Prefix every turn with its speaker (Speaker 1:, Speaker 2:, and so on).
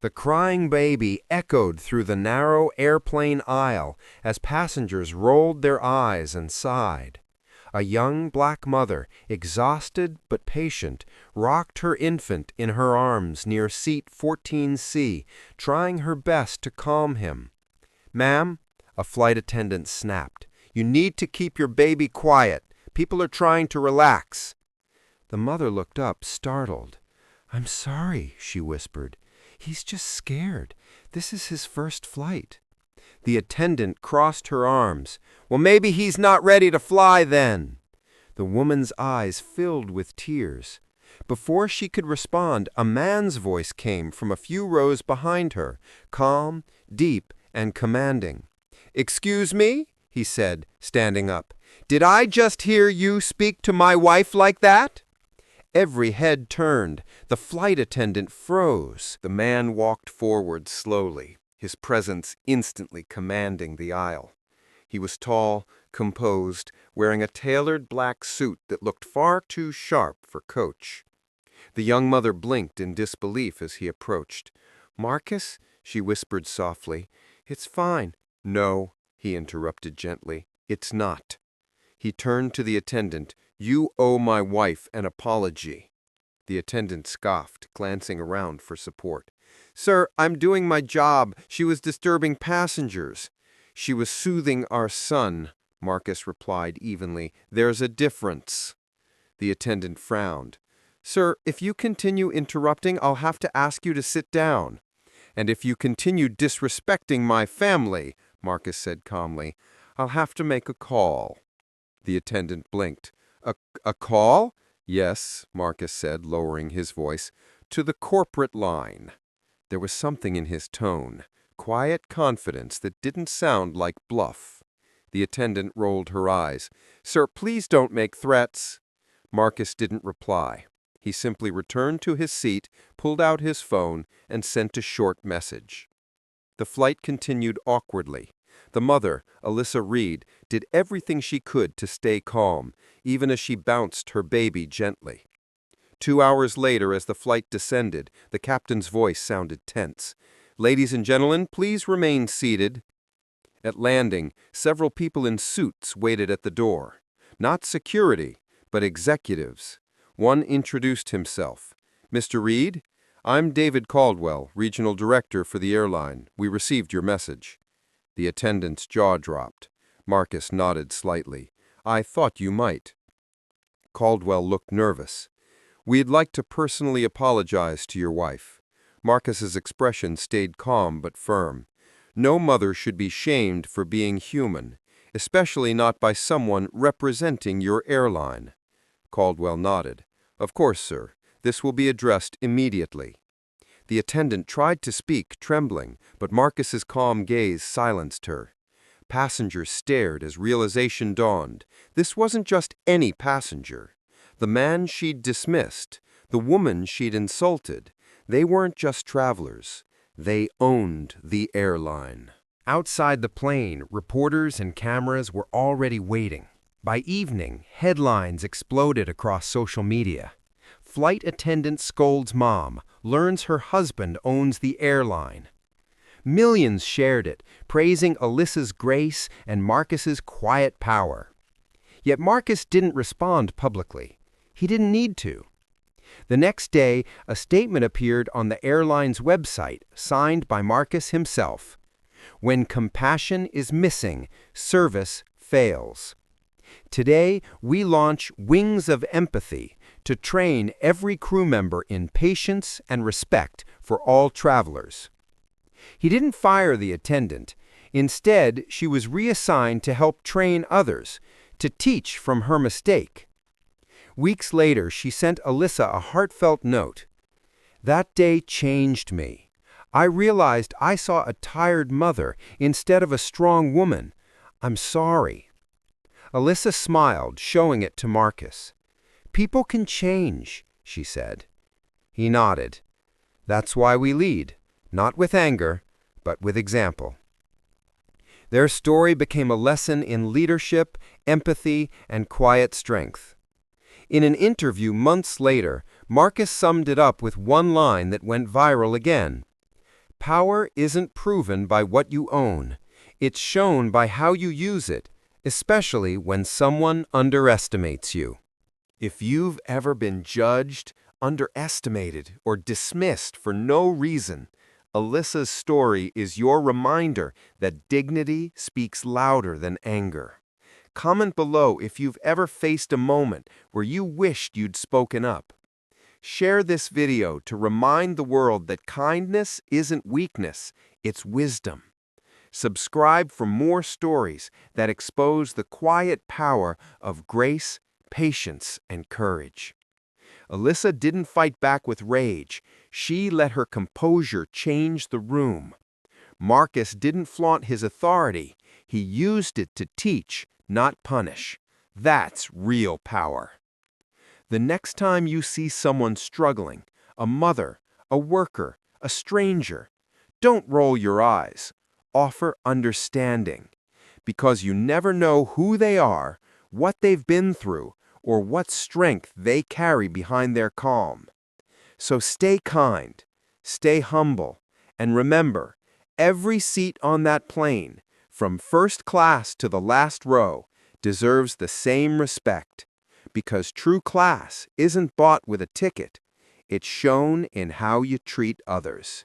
Speaker 1: The crying baby echoed through the narrow airplane aisle as passengers rolled their eyes and sighed. A young black mother, exhausted but patient, rocked her infant in her arms near seat 14C, trying her best to calm him. "Ma'am," a flight attendant snapped, "you need to keep your baby quiet. People are trying to relax." The mother looked up, startled. "I'm sorry," she whispered. "He's just scared. This is his first flight." The attendant crossed her arms. "Well, maybe he's not ready to fly then." The woman's eyes filled with tears. Before she could respond, a man's voice came from a few rows behind her, calm, deep, and commanding. "Excuse me," he said, standing up. "Did I just hear you speak to my wife like that?" Every head turned. The flight attendant froze. The man walked forward slowly, his presence instantly commanding the aisle. He was tall, composed, wearing a tailored black suit that looked far too sharp for coach. The young mother blinked in disbelief as he approached. "Marcus," she whispered softly, "it's fine." "No," he interrupted gently, "it's not." He turned to the attendant. "You owe my wife an apology." The attendant scoffed, glancing around for support. "Sir, I'm doing my job. She was disturbing passengers." "She was soothing our son," Marcus replied evenly. "There's a difference." The attendant frowned. "Sir, if you continue interrupting, I'll have to ask you to sit down." "And if you continue disrespecting my family," Marcus said calmly, "I'll have to make a call." The attendant blinked. A call?" "Yes," Marcus said, lowering his voice, "to the corporate line." There was something in his tone, quiet confidence that didn't sound like bluff. The attendant rolled her eyes. "Sir, please don't make threats." Marcus didn't reply. He simply returned to his seat, pulled out his phone, and sent a short message. The flight continued awkwardly. The mother, Alyssa Reed, did everything she could to stay calm, even as she bounced her baby gently. 2 hours later, as the flight descended, the captain's voice sounded tense. "Ladies and gentlemen, please remain seated." At landing, several people in suits waited at the door. Not security, but executives. One introduced himself. "Mr. Reed, I'm David Caldwell, Regional Director for the airline. We received your message." The attendant's jaw dropped. Marcus nodded slightly. "I thought you might." Caldwell looked nervous. "We'd like to personally apologize to your wife." Marcus's expression stayed calm but firm. "No mother should be shamed for being human, especially not by someone representing your airline." Caldwell nodded. "Of course, sir. This will be addressed immediately." The attendant tried to speak, trembling, but Marcus's calm gaze silenced her. Passengers stared as realization dawned. This wasn't just any passenger. The man she'd dismissed, the woman she'd insulted, they weren't just travelers. They owned the airline. Outside the plane, reporters and cameras were already waiting. By evening, headlines exploded across social media. Flight attendant scolds mom, learns her husband owns the airline. Millions shared it, praising Alyssa's grace and Marcus's quiet power. Yet Marcus didn't respond publicly. He didn't need to. The next day, a statement appeared on the airline's website, signed by Marcus himself. "When compassion is missing, service fails." Today, we launch Wings of Empathy to train every crew member in patience and respect for all travelers. He didn't fire the attendant. Instead, she was reassigned to help train others, to teach from her mistake. Weeks later, she sent Alyssa a heartfelt note. "That day changed me. I realized I saw a tired mother instead of a strong woman. I'm sorry." Alyssa smiled, showing it to Marcus. "People can change," she said. He nodded. "That's why we lead, not with anger, but with example." Their story became a lesson in leadership, empathy, and quiet strength. In an interview months later, Marcus summed it up with one line that went viral again. Power isn't proven by what you own. It's shown by how you use it, especially when someone underestimates you. If you've ever been judged, underestimated, or dismissed for no reason, Alyssa's story is your reminder that dignity speaks louder than anger. Comment below if you've ever faced a moment where you wished you'd spoken up. Share this video to remind the world that kindness isn't weakness, it's wisdom. Subscribe for more stories that expose the quiet power of grace, patience, and courage. Alyssa didn't fight back with rage. She let her composure change the room. Marcus didn't flaunt his authority. He used it to teach, not punish. That's real power. The next time you see someone struggling, a mother, a worker, a stranger, don't roll your eyes. Offer understanding. Because you never know who they are, what they've been through, or what strength they carry behind their calm. So stay kind, stay humble, and remember, every seat on that plane, from first class to the last row, deserves the same respect. Because true class isn't bought with a ticket, it's shown in how you treat others.